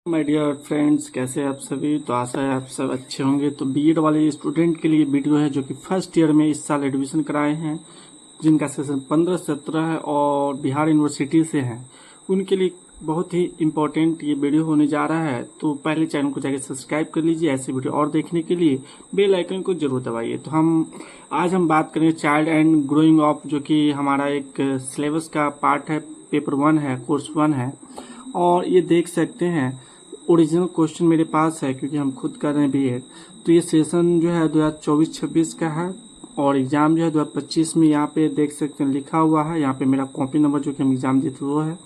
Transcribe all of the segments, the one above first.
My dear friends, कैसे हैं आप सभी। तो आशा है आप सब अच्छे होंगे। तो बीएड वाले स्टूडेंट के लिए वीडियो है जो कि फर्स्ट ईयर में इस साल एडमिशन कराए हैं, जिनका सेशन 15-17 है और बिहार यूनिवर्सिटी से हैं, उनके लिए बहुत ही इम्पोर्टेंट ये वीडियो होने जा रहा है। तो पहले चैनल को जाकर सब्सक्राइब कर लीजिए। ऐसे वीडियो और देखने के लिए बेल आइकन को जरूर दबाइए। तो आज हम बात करेंगे चाइल्ड एंड ग्रोइंग अप, जो कि हमारा एक सिलेबस का पार्ट है, पेपर 1 है, कोर्स 1 है। और ये देख सकते हैं ओरिजिनल क्वेश्चन मेरे पास है, क्योंकि हम खुद कर रहे हैं बीएड। तो ये सेशन जो है 2024-26 का है और एग्जाम जो है 2025 में यहाँ पे देख सकते हैं लिखा हुआ है। यहाँ पे मेरा कॉपी नंबर जो कि हम एग्जाम देते वो है।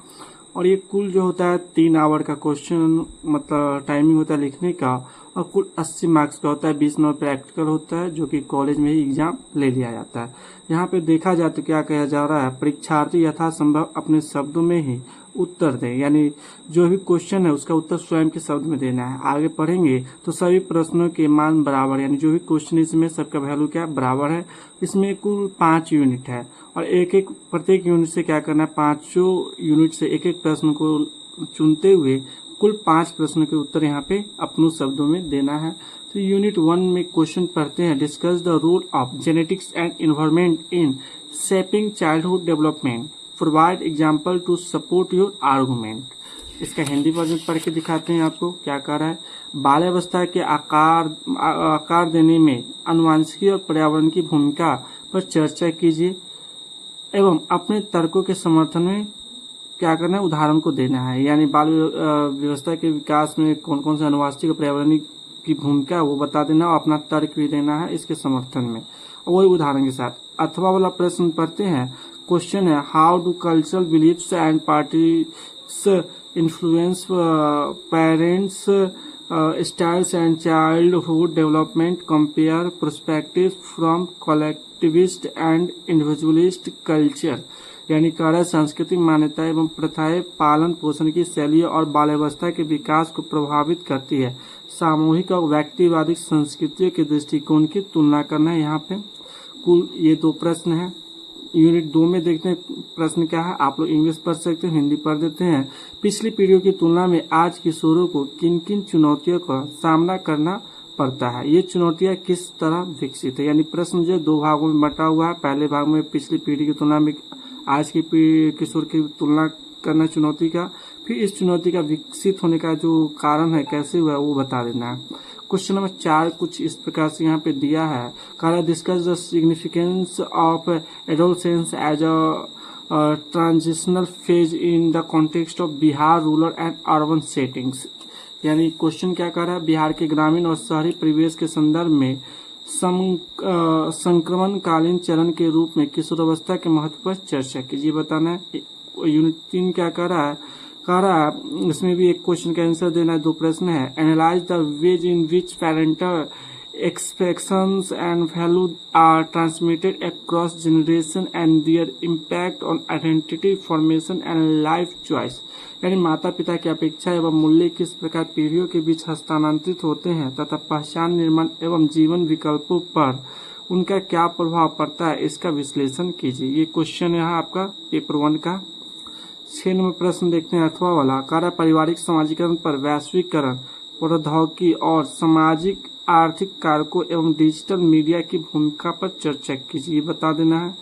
और ये कुल जो होता है 3 आवर का क्वेश्चन, मतलब टाइमिंग होता है लिखने का, और कुल 80 मार्क्स का होता है। 20 नंबर प्रैक्टिकल होता है, जो कि कॉलेज में ही एग्जाम ले लिया जाता है। यहाँ पे देखा जाए तो क्या कहा जा रहा है, परीक्षार्थी यथासंभव अपने शब्दों में ही उत्तर दें, यानी जो भी क्वेश्चन है उसका उत्तर स्वयं के शब्द में देना है। आगे पढ़ेंगे तो सभी प्रश्नों के मान बराबर, यानी जो भी क्वेश्चन इसमें सबका वैल्यू क्या बराबर है। इसमें कुल 5 यूनिट है और प्रत्येक यूनिट से क्या करना है, 5 यूनिट से एक प्रश्न को चुनते हुए कुल 5 प्रश्नों के उत्तर यहाँ पे अपने शब्दों में देना है। तो यूनिट 1 में क्वेश्चन पढ़ते हैं, discuss the role of genetics and environment in shaping childhood development, provide example to support your argument. इसका हिंदी वर्जन पढ़ के दिखाते हैं आपको क्या कह रहा है। बाल्यावस्था के आकार देने में आनुवंशिकी और पर्यावरण की भूमिका पर चर्चा कीजिए एवं अपने तर्कों के समर्थन में क्या करना है, उदाहरण को देना है। यानी बाल व्यवस्था के विकास में कौन कौन से आनुवंशिक और पर्यावरण की भूमिका वो बता देना और अपना तर्क भी देना है इसके समर्थन में, वही उदाहरण के साथ। अथवा वाला प्रश्न पढ़ते हैं। क्वेश्चन है, how do cultural beliefs and parties influence parents styles and childhood development, compare perspective from collectivist and individualist culture. यानी कार्य सांस्कृतिक मान्यताएं एवं प्रथाएं पालन पोषण की शैली और बाल्यावस्था के विकास को प्रभावित करती है। सामूहिक और व्यक्तिवादी संस्कृतियों के दृष्टिकोण की तुलना करना है। यहाँ पे कुल ये 2 प्रश्न है। यूनिट 2 में देखते हैं प्रश्न क्या है। आप लोग इंग्लिश पढ़ सकते हैं, हिंदी पढ़ देते हैं। पिछली पीढ़ियों की तुलना में आज किशोरों को किन किन चुनौतियों का सामना करना पड़ता है, ये चुनौतियां किस तरह विकसित है। यानी प्रश्न जो 2 भागों में बटा हुआ है। पहले भाग में पिछली पीढ़ी की तुलना में आज की किशोर की तुलना करना चुनौती का, फिर इस चुनौती का विकसित होने का जो कारण है, कैसे हुआ है, वो बता देना है। क्वेश्चन नंबर 4 कुछ इस प्रकार से यहाँ पे दिया है। कहा discuss the significance of adolescence as a transitional phase in the context of Bihar rural and urban settings. यानी क्वेश्चन क्या कर रहा है, बिहार के ग्रामीण और शहरी परिवेश के संदर्भ में संक्रमणकालीन चरण के रूप में किशोरावस्था के महत्व पर चर्चा कीजिए, बताना है। यूनिट 3 क्या कर रहा है, इसमें भी एक क्वेश्चन का आंसर देना है। 2 प्रश्न है। Analyse the ways in which parental expectations and value are transmitted across generation and their impact on identity formation and life choice। यानी माता पिता की अपेक्षा एवं मूल्य किस प्रकार पीढ़ियों के बीच हस्तांतरित होते हैं तथा पहचान निर्माण एवं जीवन विकल्पों पर उनका क्या प्रभाव पड़ता है, इसका विश्लेषण कीजिए। ये क्वेश्चन यहाँ आपका पेपर 1 का। 6 नंबर प्रश्न देखते हैं अथवा वाला। कार्य पारिवारिक समाजीकरण पर वैश्वीकरण, प्रौद्योगिकी और सामाजिक आर्थिक कारकों एवं डिजिटल मीडिया की भूमिका पर चर्चा कीजिए, बता देना है।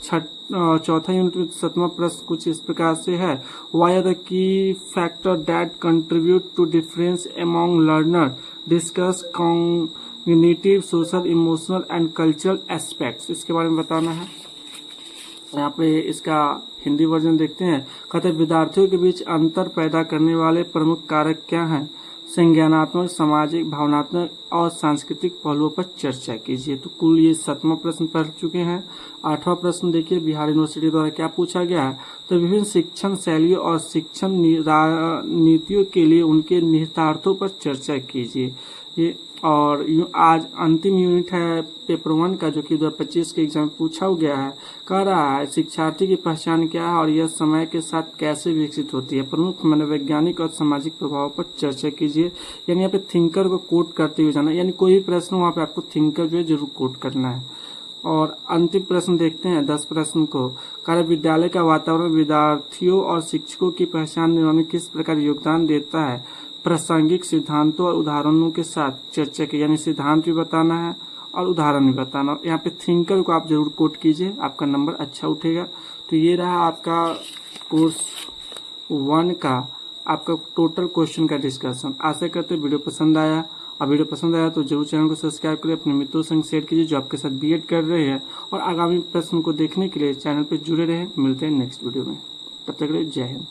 4था यूनिट में 7वां प्रश्न कुछ इस प्रकार से है। Why are the key factor that contribute to difference among learner, discuss cognitive social emotional and cultural aspects. इसके बारे में बताना है। यहाँ पे इसका हिंदी वर्जन देखते हैं। कहते हैं विद्यार्थियों के बीच अंतर पैदा करने वाले प्रमुख कारक क्या हैं, संज्ञानात्मक, सामाजिक, भावनात्मक और सांस्कृतिक पहलुओं पर चर्चा कीजिए। तो कुल ये 7वां प्रश्न पढ़ चुके हैं। 8वां प्रश्न देखिए, बिहार यूनिवर्सिटी द्वारा क्या पूछा गया है। तो विभिन्न शिक्षण शैलियों और शिक्षण नीतियों के लिए उनके निहितार्थों पर चर्चा कीजिए। ये और आज अंतिम यूनिट है पेपर 1 का, जो कि 2025 के एग्जाम पूछा गया है। कह रहा है शिक्षार्थी की पहचान क्या है और यह समय के साथ कैसे विकसित होती है, प्रमुख मनोवैज्ञानिक और सामाजिक प्रभाव पर चर्चा कीजिए। यानी यहाँ पे थिंकर को कोट करते हुए जाना, यानी कोई भी प्रश्न वहाँ पे आपको थिंकर जो है जरूर कोट करना है। और अंतिम प्रश्न देखते हैं 10 प्रश्न को। कार्य विद्यालय का वातावरण विद्यार्थियों और शिक्षकों की पहचान निर्माण में किस प्रकार योगदान देता है? प्रासंगिक सिद्धांतों और उदाहरणों के साथ चर्चा की, यानी सिद्धांत भी बताना है और उदाहरण भी बताना। यहाँ पे थिंकर को आप जरूर कोट कीजिए, आपका नंबर अच्छा उठेगा। तो ये रहा आपका कोर्स 1 का आपका टोटल क्वेश्चन का डिस्कशन। आशा करते वीडियो पसंद आया, और वीडियो पसंद आया तो जरूर चैनल को सब्सक्राइब करें, अपने मित्रों संग शेयर कीजिए जो आपके साथ बीएड कर रहे हैं, और आगामी प्रश्न को देखने के लिए चैनल पर जुड़े रहें। मिलते हैं नेक्स्ट वीडियो में, तब तक के लिए जय हिंद।